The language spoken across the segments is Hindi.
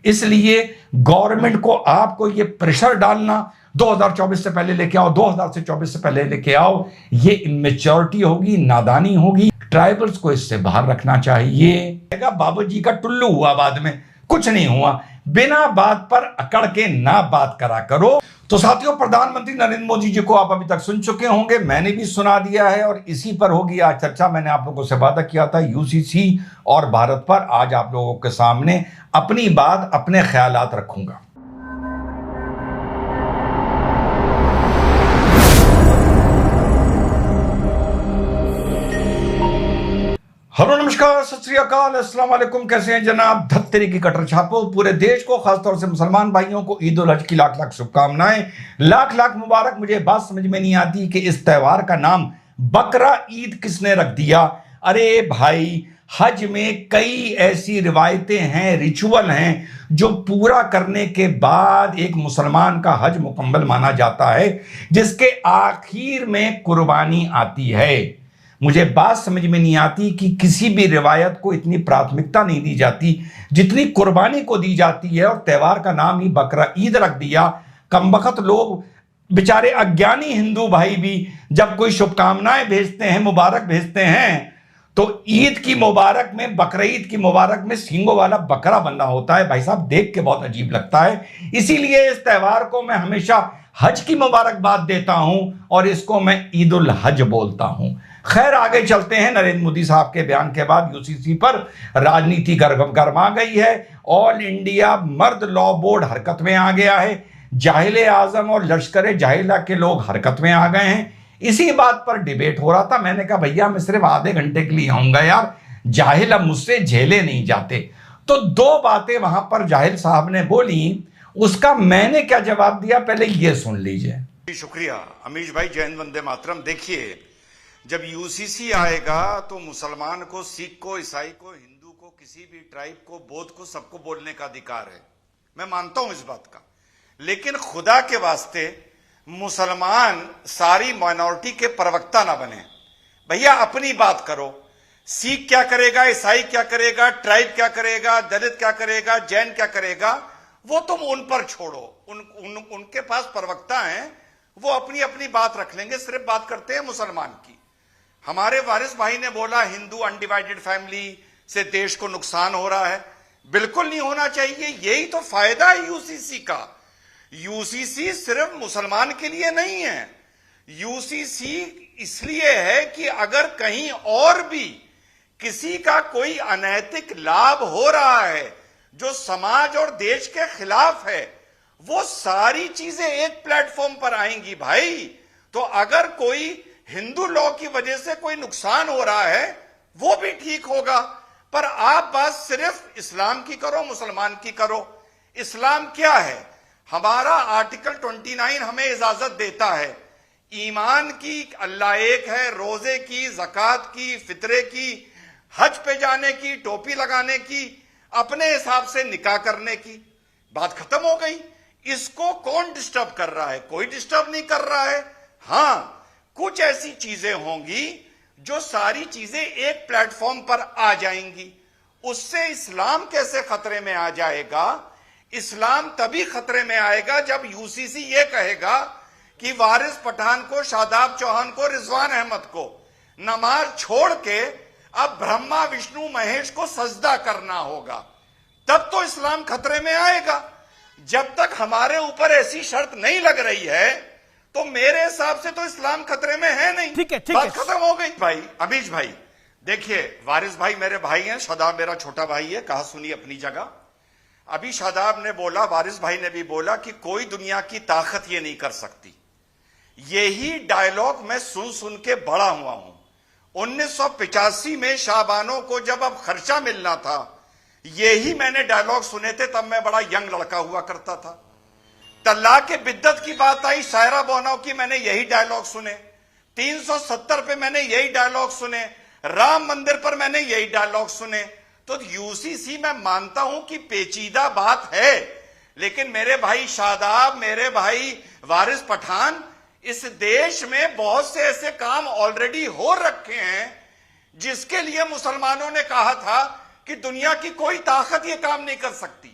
इसलिए गवर्नमेंट को आपको ये प्रेशर डालना 2024 से पहले लेके आओ, 2024 से पहले लेके आओ, ये इमेच्योरिटी होगी, नादानी होगी। ट्राइबल्स को इससे बाहर रखना चाहिए। बाबू जी का टुल्लू हुआ, बाद में कुछ नहीं हुआ। बिना बात पर अकड़ के ना बात करा करो। तो साथियों, प्रधानमंत्री नरेंद्र मोदी जी को आप अभी तक सुन चुके होंगे, मैंने भी सुना दिया है और इसी पर होगी आज चर्चा। मैंने आप लोगों से वादा किया था यूसीसी और भारत पर आज आप लोगों के सामने अपनी बात, अपने ख्यालात रखूंगा। हेलो, नमस्कार, सत श्री अकाल, अस्सलाम वालेकुम। कैसे हैं जनाब? धत्तेरी की कटर छापो। पूरे देश को, खासतौर से मुसलमान भाइयों को ईद उल हज की लाख लाख शुभकामनाएं, लाख लाख मुबारक। मुझे बात समझ में नहीं आती कि इस त्योहार का नाम बकरा ईद किसने रख दिया। अरे भाई, हज में कई ऐसी रिवायतें हैं, रिचुअल हैं, जो पूरा करने के बाद एक मुसलमान का हज मुकम्मल माना जाता है, जिसके आखिर में कुर्बानी आती है। मुझे बात समझ में नहीं आती कि किसी भी रिवायत को इतनी प्राथमिकता नहीं दी जाती जितनी कुर्बानी को दी जाती है, और त्योहार का नाम ही बकरा ईद रख दिया। कमबख्त लोग, बेचारे अज्ञानी हिंदू भाई भी जब कोई शुभकामनाएं भेजते हैं, मुबारक भेजते हैं, तो ईद की मुबारक में, बकरा ईद की मुबारक में सींगों वाला बकरा बनना होता है। भाई साहब, देख के बहुत अजीब लगता है। इसीलिए इस त्योहार को मैं हमेशा हज की मुबारकबाद देता हूं और इसको मैं ईद उल हज बोलता हूं। खैर, आगे चलते हैं। नरेंद्र मोदी साहब के बयान के बाद यूसीसी पर राजनीति गर्मा गई है। ऑल इंडिया मर्द लॉ बोर्ड हरकत में आ गया है। जाहिल आजम और लश्कर जाहिला के लोग हरकत में आ गए हैं। इसी बात पर डिबेट हो रहा था। मैंने कहा, भैया मैं सिर्फ आधे घंटे के लिए आऊंगा यार, जाहिल अब मुझसे झेले नहीं जाते। तो दो बातें वहां पर जाहिल साहब ने बोली, उसका मैंने क्या जवाब दिया, पहले ये सुन लीजिए। शुक्रिया अमीश भाई, जय हिंद, वंदे मातरम। देखिए, जब यूसीसी आएगा तो मुसलमान को, सिख को, ईसाई को, हिंदू को, किसी भी ट्राइब को, बौद्ध को, सबको बोलने का अधिकार है। मैं मानता हूं इस बात का, लेकिन खुदा के वास्ते मुसलमान सारी माइनॉरिटी के प्रवक्ता ना बने। भैया अपनी बात करो। सिख क्या करेगा, ईसाई क्या करेगा, ट्राइब क्या करेगा, दलित क्या करेगा, जैन क्या करेगा, वो तुम उन पर छोड़ो। उनके पास प्रवक्ता हैं, वो अपनी अपनी बात रख लेंगे। सिर्फ बात करते हैं मुसलमान की। हमारे वारिस भाई ने बोला हिंदू अनडिवाइडेड फैमिली से देश को नुकसान हो रहा है। बिल्कुल नहीं होना चाहिए। यही तो फायदा है यूसीसी का। यूसीसी सिर्फ मुसलमान के लिए नहीं है। यूसीसी इसलिए है कि अगर कहीं और भी किसी का कोई अनैतिक लाभ हो रहा है जो समाज और देश के खिलाफ है, वो सारी चीजें एक प्लेटफॉर्म पर आएंगी भाई। तो अगर कोई हिंदू लॉ की वजह से कोई नुकसान हो रहा है, वो भी ठीक होगा। पर आप बात सिर्फ इस्लाम की करो, मुसलमान की करो। इस्लाम क्या है? हमारा आर्टिकल 29 हमें इजाजत देता है ईमान की, अल्लाह एक है, रोजे की, ज़कात की, फितरे की, हज पे जाने की, टोपी लगाने की, अपने हिसाब से निकाह करने की। बात खत्म हो गई। इसको कौन डिस्टर्ब कर रहा है? कोई डिस्टर्ब नहीं कर रहा है। हां, कुछ ऐसी चीजें होंगी जो सारी चीजें एक प्लेटफॉर्म पर आ जाएंगी। उससे इस्लाम कैसे खतरे में आ जाएगा? इस्लाम तभी खतरे में आएगा जब यूसीसी ये कहेगा कि वारिस पठान को, शादाब चौहान को, रिजवान अहमद को नमाज छोड़ के अब ब्रह्मा विष्णु महेश को सजदा करना होगा। तब तो इस्लाम खतरे में आएगा। जब तक हमारे ऊपर ऐसी शर्त नहीं लग रही है तो मेरे हिसाब से तो इस्लाम खतरे में है नहीं। ठीक है, बात खत्म हो गई। भाई अमीश भाई, देखिए, वारिस भाई मेरे भाई हैं, शादाब मेरा छोटा भाई है, कहा सुनी अपनी जगह। अभी शादाब ने बोला, वारिस भाई ने भी बोला कि कोई दुनिया की ताकत ये नहीं कर सकती। यही डायलॉग मैं सुन सुन के बड़ा हुआ हूं। 1985 में शाबानों को जब अब खर्चा मिलना था, यही मैंने डायलॉग सुने थे। तब मैं बड़ा यंग लड़का हुआ करता था। तल्ला के बिद्दत की बात आई, शायरा बोनाव की, मैंने यही डायलॉग सुने। 370 पे मैंने यही डायलॉग सुने। राम मंदिर पर मैंने यही डायलॉग सुने। तो यूसीसी मैं मानता हूं कि पेचीदा बात है, लेकिन मेरे भाई शादाब, मेरे भाई वारिस पठान, इस देश में बहुत से ऐसे काम ऑलरेडी हो रखे हैं जिसके लिए मुसलमानों ने कहा था कि दुनिया की कोई ताकत ये काम नहीं कर सकती।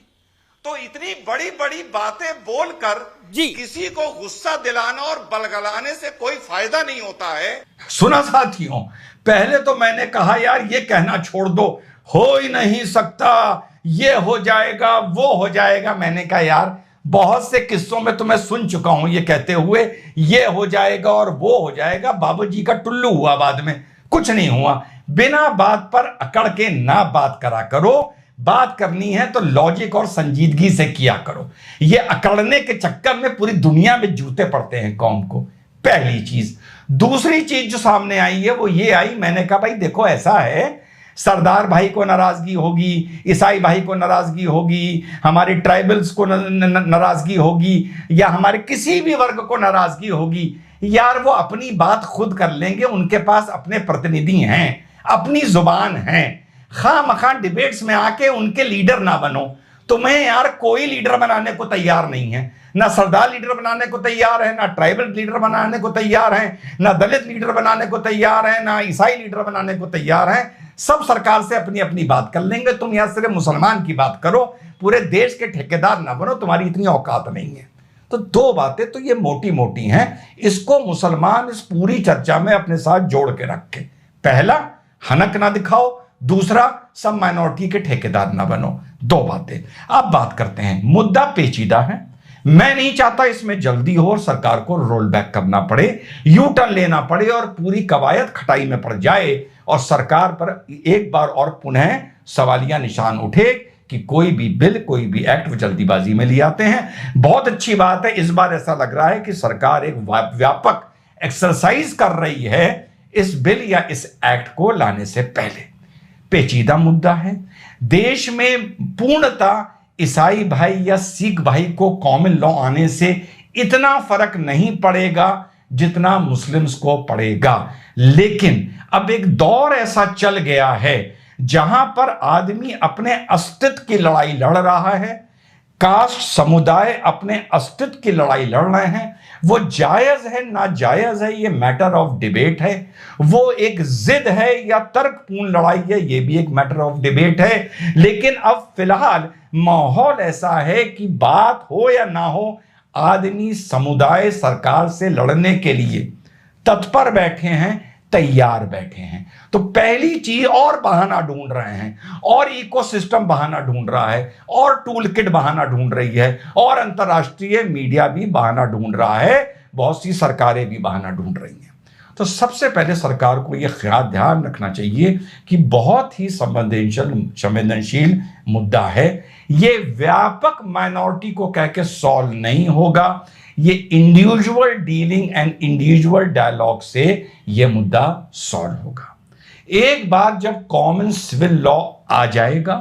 तो इतनी बड़ी बड़ी बातें बोलकर जी। किसी को गुस्सा दिलाना और बलगलाने से कोई फायदा नहीं होता है। सुना साथियों, पहले तो मैंने कहा यार ये कहना छोड़ दो, हो ही नहीं सकता, ये हो जाएगा वो हो जाएगा। मैंने कहा यार बहुत से किस्सों में तो मैं सुन चुका हूं ये कहते हुए, ये हो जाएगा और वो हो जाएगा। बाबूजी का टुल्लू हुआ, बाद में कुछ नहीं हुआ। बिना बात पर अकड़ के ना बात करा करो। बात करनी है तो लॉजिक और संजीदगी से किया करो। ये अकड़ने के चक्कर में पूरी दुनिया में जूते पड़ते हैं कौम को, पहली चीज। दूसरी चीज जो सामने आई है वो ये आई, मैंने कहा भाई देखो ऐसा है, सरदार भाई को नाराजगी होगी, ईसाई भाई को नाराजगी होगी, हमारी ट्राइबल्स को नाराजगी होगी, या हमारे किसी भी वर्ग को नाराजगी होगी, यार वो अपनी बात खुद कर लेंगे। उनके पास अपने प्रतिनिधि हैं, अपनी जुबान है। खामखा डिबेट्स में आके उनके लीडर ना बनो। तुम्हें यार कोई लीडर बनाने को तैयार नहीं है, ना सरदार लीडर बनाने को तैयार है, ना ट्राइबल लीडर बनाने को तैयार है, ना दलित लीडर बनाने को तैयार है, ना ईसाई लीडर बनाने को तैयार है। सब सरकार से अपनी अपनी बात कर लेंगे। तुम यहां सिर्फ मुसलमान की बात करो, पूरे देश के ठेकेदार ना बनो, तुम्हारी इतनी औकात नहीं है। तो दो बातें तो ये मोटी मोटी हैं, इसको मुसलमान इस पूरी चर्चा में अपने साथ जोड़ के रखे। पहला, हनक ना दिखाओ। दूसरा, सब माइनॉरिटी के ठेकेदार ना बनो। दो बातें। अब बात करते हैं, मुद्दा पेचीदा है। मैं नहीं चाहता इसमें जल्दी हो और सरकार को रोल बैक करना पड़े, यू टर्न लेना पड़े और पूरी कवायद खटाई में पड़ जाए और सरकार पर एक बार और पुनः सवालिया निशान उठे कि कोई भी बिल, कोई भी एक्ट वो जल्दीबाजी में ले आते हैं। बहुत अच्छी बात है, इस बार ऐसा लग रहा है कि सरकार एक व्यापक एक्सरसाइज कर रही है इस बिल या इस एक्ट को लाने से पहले। पेचीदा मुद्दा है। देश में पूर्णतः ईसाई भाई या सिख भाई को कॉमन लॉ आने से इतना फर्क नहीं पड़ेगा जितना मुस्लिम्स को पड़ेगा। लेकिन अब एक दौर ऐसा चल गया है जहां पर आदमी अपने अस्तित्व की लड़ाई लड़ रहा है, कास्ट समुदाय अपने अस्तित्व की लड़ाई लड़ रहे हैं। वो जायज है ना जायज है, ये मैटर ऑफ डिबेट है। वो एक जिद है या तर्कपूर्ण लड़ाई है, ये भी एक मैटर ऑफ डिबेट है। लेकिन अब फिलहाल माहौल ऐसा है कि बात हो या ना हो, आदमी समुदाय सरकार से लड़ने के लिए तत्पर बैठे हैं, तैयार बैठे हैं। तो पहली चीज, और बहाना ढूंढ रहे हैं, और इकोसिस्टम बहाना ढूंढ रहा है, और टूल किट बहाना ढूंढ रही है, और अंतर्राष्ट्रीय मीडिया भी बहाना ढूंढ रहा है, बहुत सी सरकारें भी बहाना ढूंढ रही हैं। तो सबसे पहले सरकार को यह ध्यान रखना चाहिए कि बहुत ही संवेदनशील मुद्दा है। ये व्यापक माइनॉरिटी को कह के सॉल्व नहीं होगा। ये individual dealing and individual dialogue से यह मुद्दा सॉल्व होगा। एक बार जब कॉमन सिविल लॉ आ जाएगा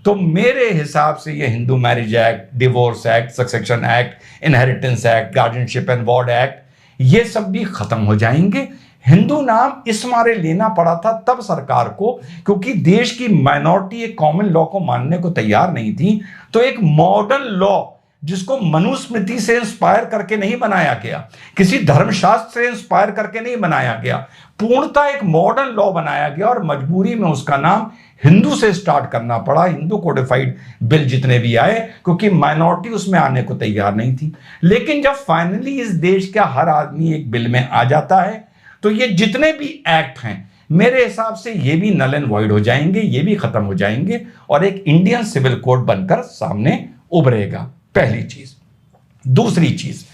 तो मेरे हिसाब से ये Hindu marriage act, divorce act, succession act, inheritance act, guardianship and ward act, ये सब भी खत्म हो जाएंगे। हिंदू नाम इस मारे लेना पड़ा था तब सरकार को, क्योंकि देश की माइनॉरिटी एक कॉमन लॉ को मानने को तैयार नहीं थी। तो एक मॉडर्न लॉ जिसको मनुस्मृति से इंस्पायर करके नहीं बनाया गया, किसी धर्मशास्त्र से इंस्पायर करके नहीं बनाया गया, पूर्णतः एक मॉडर्न लॉ बनाया गया और मजबूरी में उसका नाम हिंदू से स्टार्ट करना पड़ा। हिंदू कोडिफाइड बिल जितने भी आए, क्योंकि माइनॉरिटी उसमें आने को तैयार नहीं थी। लेकिन जब फाइनली इस देश का हर आदमी एक बिल में आ जाता है तो ये जितने भी एक्ट हैं मेरे हिसाब से ये भी नल एंड वॉइड हो जाएंगे, ये भी खत्म हो जाएंगे और एक इंडियन सिविल कोड बनकर सामने उभरेगा। पहली चीज। दूसरी चीज,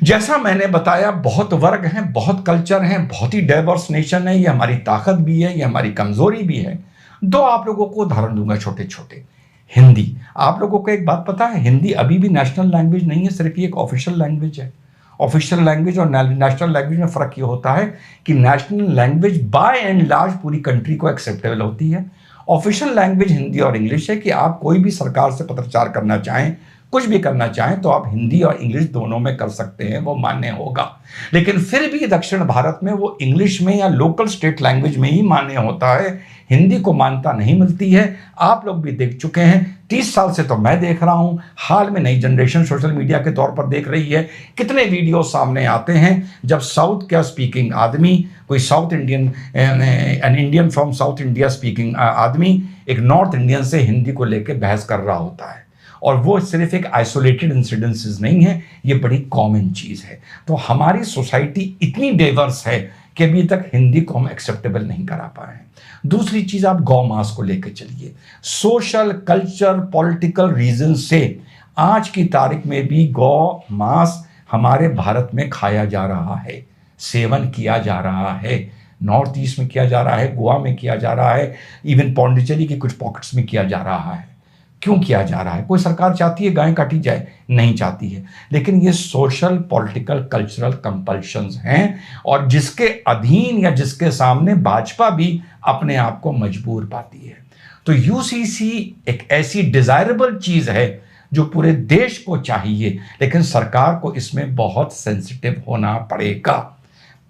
जैसा मैंने बताया, बहुत वर्ग हैं, बहुत कल्चर हैं, बहुत ही डाइवर्स नेशन है। ये हमारी ताकत भी है, ये हमारी कमजोरी भी है। दो आप लोगों को उदाहरण दूंगा छोटे छोटे। हिंदी, आप लोगों को एक बात पता है, हिंदी अभी भी नेशनल लैंग्वेज नहीं है, सिर्फ ये एक ऑफिशियल लैंग्वेज है। ऑफिशियल लैंग्वेज और नेशनल लैंग्वेज में फर्क ये होता है कि national language by and large पूरी कंट्री को एक्सेप्टेबल होती है। ऑफिशियल लैंग्वेज हिंदी और इंग्लिश है कि आप कोई भी सरकार से पत्राचार करना चाहें, कुछ भी करना चाहें तो आप हिंदी और इंग्लिश दोनों में कर सकते हैं, वो मान्य होगा। लेकिन फिर भी दक्षिण भारत में वो इंग्लिश में या लोकल स्टेट लैंग्वेज में ही मान्य होता है, हिंदी को मान्यता नहीं मिलती है। आप लोग भी देख चुके हैं, 30 साल से तो मैं देख रहा हूं, हाल में नई जनरेशन सोशल मीडिया के तौर पर देख रही है। कितने वीडियो सामने आते हैं जब साउथ का स्पीकिंग आदमी, कोई south Indian, an Indian from south India speaking आदमी एक नॉर्थ इंडियन से हिंदी को लेकर बहस कर रहा होता है और वो सिर्फ एक आइसोलेटेड इंसिडेंसेस नहीं है, ये बड़ी कॉमन चीज है। तो हमारी सोसाइटी इतनी डाइवर्स है कि अभी तक हिंदी को हम एक्सेप्टेबल नहीं करा पाए हैं। दूसरी चीज, आप गौ मास को लेकर चलिए। सोशल, कल्चर, पॉलिटिकल रीजन से आज की तारीख में भी गौ मांस हमारे भारत में खाया जा रहा है, सेवन किया जा रहा है। नॉर्थ ईस्ट में किया जा रहा है, गोवा में किया जा रहा है, इवन पौंडीचेरी के कुछ पॉकेट्स में किया जा रहा है। क्यों किया जा रहा है? कोई सरकार चाहती है गाय काटी जाए? नहीं चाहती है। लेकिन ये सोशल, पॉलिटिकल, कल्चरल कंपल्शंस हैं और जिसके अधीन या जिसके सामने भाजपा भी अपने आप को मजबूर पाती है। तो यूसीसी एक ऐसी डिजायरेबल चीज है जो पूरे देश को चाहिए, लेकिन सरकार को इसमें बहुत सेंसिटिव होना पड़ेगा,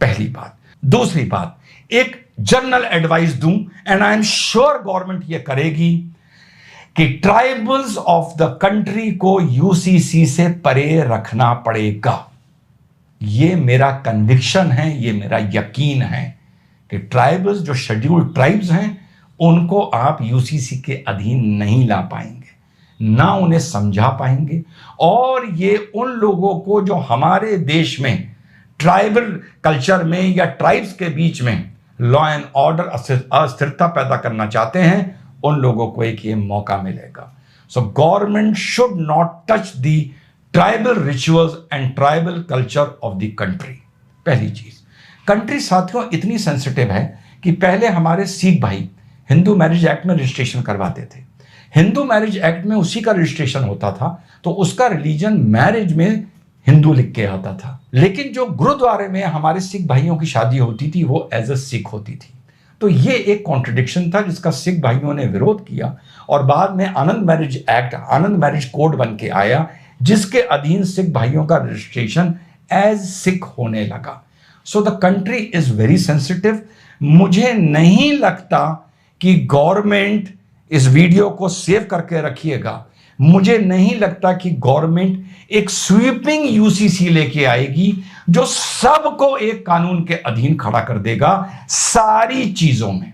पहली बात। दूसरी बात, एक जनरल एडवाइस दूं, and I am sure government ये करेगी, कि ट्राइबल्स ऑफ द कंट्री को यूसीसी से परे रखना पड़ेगा। ये मेरा कन्विक्शन है, ये मेरा यकीन है कि ट्राइबल्स, जो शेड्यूल्ड ट्राइब्स हैं, उनको आप यूसीसी के अधीन नहीं ला पाएंगे, ना उन्हें समझा पाएंगे। और ये उन लोगों को जो हमारे देश में ट्राइबल कल्चर में या ट्राइब्स के बीच में लॉ एंड ऑर्डर अस्थिरता पैदा करना चाहते हैं, उन लोगों को एक ये मौका मिलेगा। So government should not touch the tribal rituals and tribal culture of the country. पहली चीज, कंट्री साथियों इतनी सेंसिटिव है कि पहले हमारे सिख भाई हिंदू मैरिज एक्ट में रजिस्ट्रेशन करवाते थे। हिंदू मैरिज एक्ट में उसी का रजिस्ट्रेशन होता था, तो उसका रिलीजन मैरिज में हिंदू लिख के आता था। लेकिन जो गुरुद्वारे में हमारे सिख भाइयों की शादी होती थी वो एज अ सिख होती थी। तो ये एक कॉन्ट्रडिक्शन था जिसका सिख भाइयों ने विरोध किया, और बाद में आनंद मैरिज एक्ट, आनंद मैरिज कोड बन के आया, जिसके अधीन सिख भाइयों का रजिस्ट्रेशन एज सिख होने लगा। So the country is very sensitive. मुझे नहीं लगता कि गवर्नमेंट इस वीडियो को सेव करके रखिएगा, मुझे नहीं लगता कि गवर्नमेंट एक स्वीपिंग यूसीसी लेके आएगी जो सबको एक कानून के अधीन खड़ा कर देगा सारी चीजों में।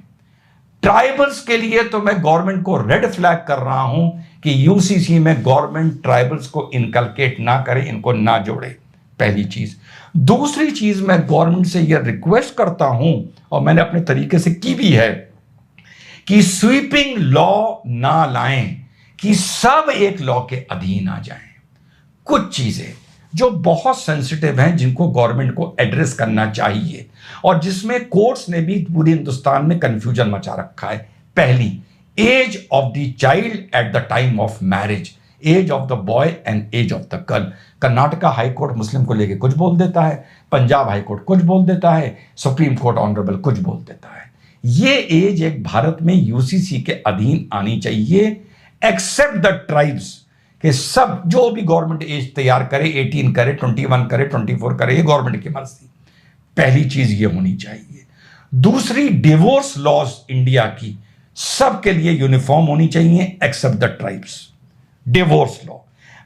ट्राइबल्स के लिए तो मैं गवर्नमेंट को रेड फ्लैग कर रहा हूं कि यूसीसी में गवर्नमेंट ट्राइबल्स को इनकलकेट ना करे, इनको ना जोड़े, पहली चीज। दूसरी चीज, मैं गवर्नमेंट से यह रिक्वेस्ट करता हूं, और मैंने अपने तरीके से की भी है, कि स्वीपिंग लॉ ना लाएं, कि सब एक लॉ के अधीन आ जाएं। कुछ चीजें जो बहुत सेंसिटिव हैं, जिनको गवर्नमेंट को एड्रेस करना चाहिए, और जिसमें कोर्ट्स ने भी पूरे हिंदुस्तान में कंफ्यूजन मचा रखा है। पहली, age of the child at the time of marriage, age of the boy and age of the girl. Karnataka high court Muslim को लेके कुछ बोल देता है, पंजाब हाई कोर्ट कुछ बोल देता है, सुप्रीम कोर्ट ऑनरेबल कुछ बोल देता है। ये एज एक भारत में यूसीसी के अधीन आनी चाहिए, एक्सेप्ट द ट्राइब्स, कि सब जो भी गवर्नमेंट एज तैयार करे, 18 करे, 21 करे, 24 करे, ये गवर्नमेंट की मर्जी। पहली चीज ये होनी चाहिए। दूसरी, डिवोर्स लॉज इंडिया की सबके लिए यूनिफॉर्म होनी चाहिए, except the tribes. Divorce law,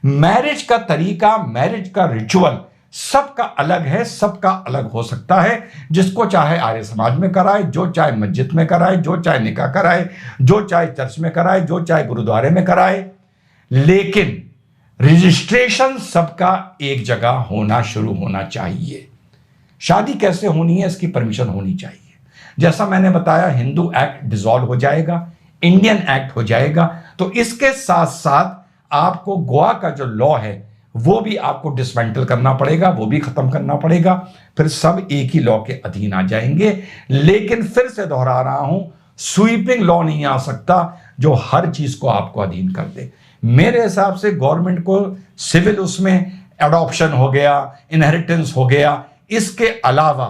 marriage का तरीका, मैरिज का रिचुअल सबका अलग है, सबका अलग हो सकता है। जिसको चाहे आर्य समाज में कराए, जो चाहे मस्जिद में कराए, जो चाहे निकाह कराए, जो चाहे चर्च में कराए, जो चाहे गुरुद्वारे में कराए, लेकिन रजिस्ट्रेशन सबका एक जगह होना शुरू होना चाहिए। शादी कैसे होनी है, इसकी परमिशन होनी चाहिए। जैसा मैंने बताया, हिंदू एक्ट डिसॉल्व हो जाएगा, इंडियन एक्ट हो जाएगा, तो इसके साथ साथ आपको गोवा का जो लॉ है वो भी आपको डिसमेंटल करना पड़ेगा, वो भी खत्म करना पड़ेगा, फिर सब एक ही लॉ के अधीन आ जाएंगे। लेकिन फिर से दोहरा रहा हूं, स्वीपिंग लॉ नहीं आ सकता जो हर चीज को आपको अधीन कर दे। मेरे हिसाब से गवर्नमेंट को सिविल, उसमें एडॉप्शन हो गया, इनहेरिटेंस हो गया, इसके अलावा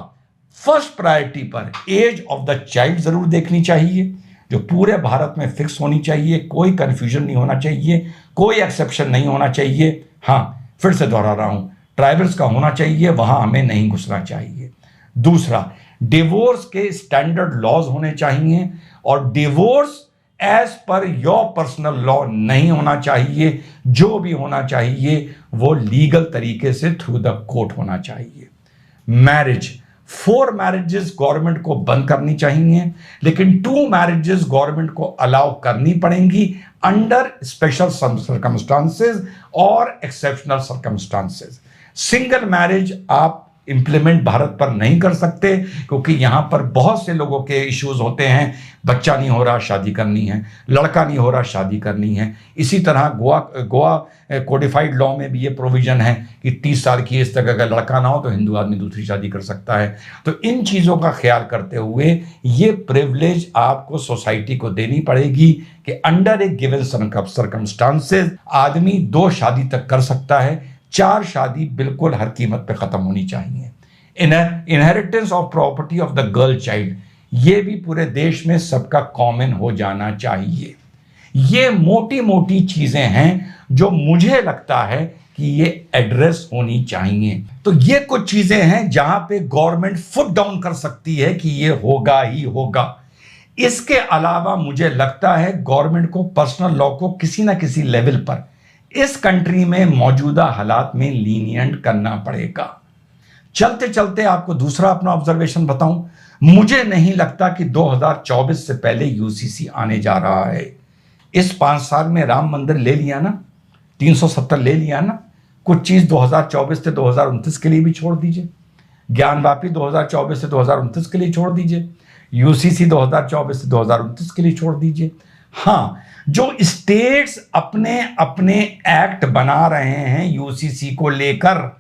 फर्स्ट प्रायोरिटी पर एज ऑफ द चाइल्ड जरूर देखनी चाहिए, जो पूरे भारत में फिक्स होनी चाहिए, कोई कंफ्यूजन नहीं होना चाहिए, कोई एक्सेप्शन नहीं होना चाहिए। हाँ, फिर से दोहरा रहा हूं, ट्राइबल्स का होना चाहिए, वहां हमें नहीं घुसना चाहिए। दूसरा, डिवोर्स के स्टैंडर्ड लॉज होने चाहिए, और divorce as per your personal law नहीं होना चाहिए। जो भी होना चाहिए वो लीगल तरीके से थ्रू द कोर्ट होना चाहिए। मैरिज 4 मैरिजेस गवर्नमेंट को बंद करनी चाहिए, लेकिन 2 मैरिजेस गवर्नमेंट को अलाउ करनी पड़ेंगी अंडर स्पेशल सर्कमस्टांसेस और एक्सेप्शनल सर्कमस्टांसेस। सिंगल मैरिज आप इंप्लीमेंट भारत पर नहीं कर सकते, क्योंकि यहां पर बहुत से लोगों के इश्यूज होते हैं। बच्चा नहीं हो रहा, शादी करनी है, लड़का नहीं हो रहा, शादी करनी है। इसी तरह गोवा कोडिफाइड लॉ में भी ये प्रोविजन है कि 30 साल की एज तक अगर लड़का ना हो तो हिंदू आदमी दूसरी शादी कर सकता है। तो इन चीज़ों का ख्याल करते हुए ये प्रिविलेज आपको सोसाइटी को देनी पड़ेगी कि अंडर ए गिवन सर्कमस्टांसेस आदमी 2 शादी तक कर सकता है, 4 शादी बिल्कुल हर कीमत पे खत्म होनी चाहिए। Inheritance of property of the girl child, ये भी पूरे देश में सबका कॉमन हो जाना चाहिए। ये मोटी मोटी चीजें हैं जो मुझे लगता है कि ये एड्रेस होनी चाहिए। तो ये कुछ चीजें हैं जहां पे गवर्नमेंट फुट डाउन कर सकती है कि ये होगा ही होगा। इसके अलावा मुझे लगता है गवर्नमेंट को पर्सनल लॉ को किसी ना किसी लेवल पर इस कंट्री में मौजूदा हालात में लीनियंट करना पड़ेगा। चलते चलते आपको दूसरा अपना ऑब्जर्वेशन बताऊं, मुझे नहीं लगता कि 2024 से पहले यूसीसी आने जा रहा है। इस 5 साल में राम मंदिर ले लिया ना, 370 ले लिया ना, कुछ चीज 2024 से 2029 के लिए भी छोड़ दीजिए, ज्ञानवापी 2024 से 2029 के लिए छोड़ दीजिए, यूसीसी 2024 से 2029 के लिए छोड़ दीजिए। हाँ, जो स्टेट्स अपने अपने एक्ट बना रहे हैं यूसीसी को लेकर,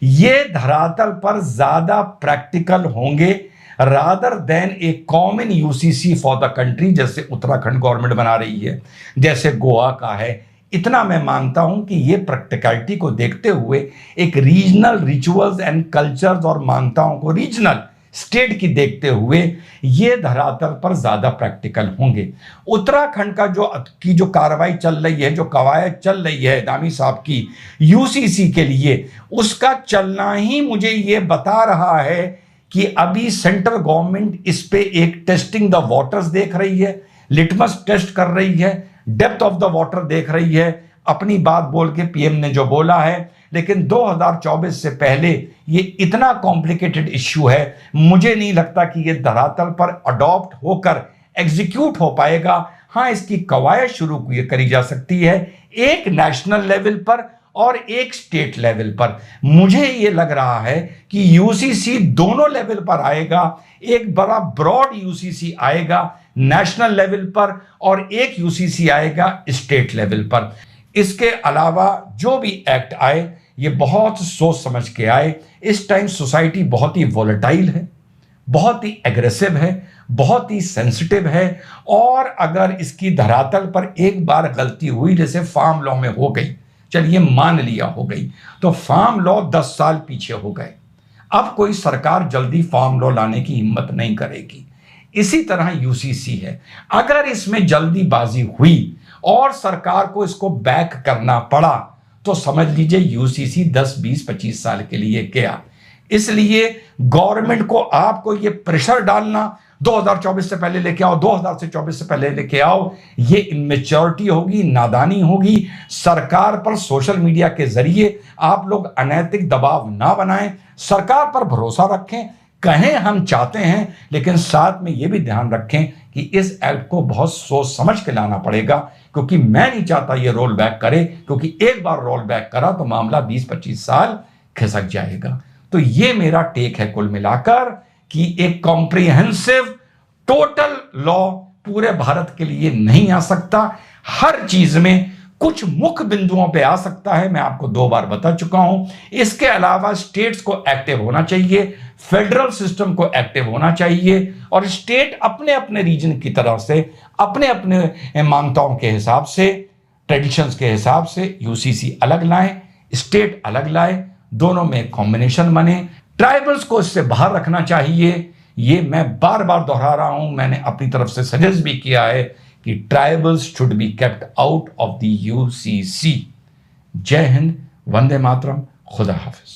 ये धरातल पर ज्यादा प्रैक्टिकल होंगे rather than A common UCC for the country, जैसे उत्तराखंड गवर्नमेंट बना रही है, जैसे गोवा का है। इतना मैं मानता हूं कि ये प्रैक्टिकलिटी को देखते हुए एक रीजनल रिचुअल्स एंड कल्चर्स और मान्यताओं को रीजनल स्टेट की देखते हुए ये धरातल पर ज्यादा प्रैक्टिकल होंगे। उत्तराखंड का जो कार्रवाई चल रही है, जो कवायद चल रही है दामी साहब की यूसीसी के लिए, उसका चलना ही मुझे ये बता रहा है कि अभी सेंट्रल गवर्नमेंट इस पे एक टेस्टिंग द वाटर्स देख रही है, लिटमस टेस्ट कर रही है, डेप्थ ऑफ द वाटर देख रही है। अपनी बात बोल के पीएम ने जो बोला है, लेकिन 2024 से पहले ये इतना कॉम्प्लिकेटेड इश्यू है, मुझे नहीं लगता कि ये धरातल पर अडॉप्ट होकर एग्जीक्यूट हो पाएगा। हाँ, इसकी कवायद शुरू करी जा सकती है एक नेशनल लेवल पर और एक स्टेट लेवल पर। मुझे ये लग रहा है कि यूसीसी दोनों लेवल पर आएगा, एक बड़ा ब्रॉड यूसीसी आएगा नेशनल लेवल पर और एक यूसीसी आएगा स्टेट लेवल पर। इसके अलावा जो भी एक्ट आए ये बहुत सोच समझ के आए। इस टाइम सोसाइटी बहुत ही वॉलेटाइल है, बहुत ही एग्रेसिव है, बहुत ही सेंसिटिव है, और अगर इसकी धरातल पर एक बार गलती हुई, जैसे फार्म लॉ में हो गई, चलिए मान लिया हो गई, तो फार्म लॉ 10 साल पीछे हो गए। अब कोई सरकार जल्दी फार्म लॉ लाने की हिम्मत नहीं करेगी। इसी तरह यूसीसी है, अगर इसमें जल्दीबाजी हुई और सरकार को इसको बैक करना पड़ा तो समझ लीजिए यूसीसी 10, 20, 25 साल के लिए गया। इसलिए गवर्नमेंट को आपको ये प्रेशर डालना 2024 से पहले लेके आओ, 2024 से पहले लेके आओ, ये इमेच्योरिटी होगी, नादानी होगी। सरकार पर सोशल मीडिया के जरिए आप लोग अनैतिक दबाव ना बनाएं, सरकार पर भरोसा रखें, कहें हम चाहते हैं, लेकिन साथ में ये भी ध्यान रखें कि इस एक्ट को बहुत सोच समझ के लाना पड़ेगा, क्योंकि मैं नहीं चाहता ये रोल बैक करे, क्योंकि एक बार रोल बैक करा तो मामला 20-25 साल खिसक जाएगा। तो ये मेरा टेक है कुल मिलाकर कि एक कॉम्प्रिहेंसिव टोटल लॉ पूरे भारत के लिए नहीं आ सकता, हर चीज में कुछ मुख्य बिंदुओं पे आ सकता है। मैं आपको 2 बार बता चुका हूं। इसके अलावा स्टेट्स को एक्टिव होना चाहिए, फेडरल सिस्टम को एक्टिव होना चाहिए, और स्टेट अपने अपने रीजन की तरफ से अपने अपने मान्यताओं के हिसाब से, ट्रेडिशंस के हिसाब से यूसीसी अलग लाएं, स्टेट अलग लाए, दोनों में कॉम्बिनेशन बने। ट्राइबल्स को इससे बाहर रखना चाहिए, ये मैं बार बार दोहरा रहा हूं, मैंने अपनी तरफ से सजेस्ट भी किया है कि tribals should be kept out of the UCC. जय हिंद, वंदे मातरम, खुदा हाफिज।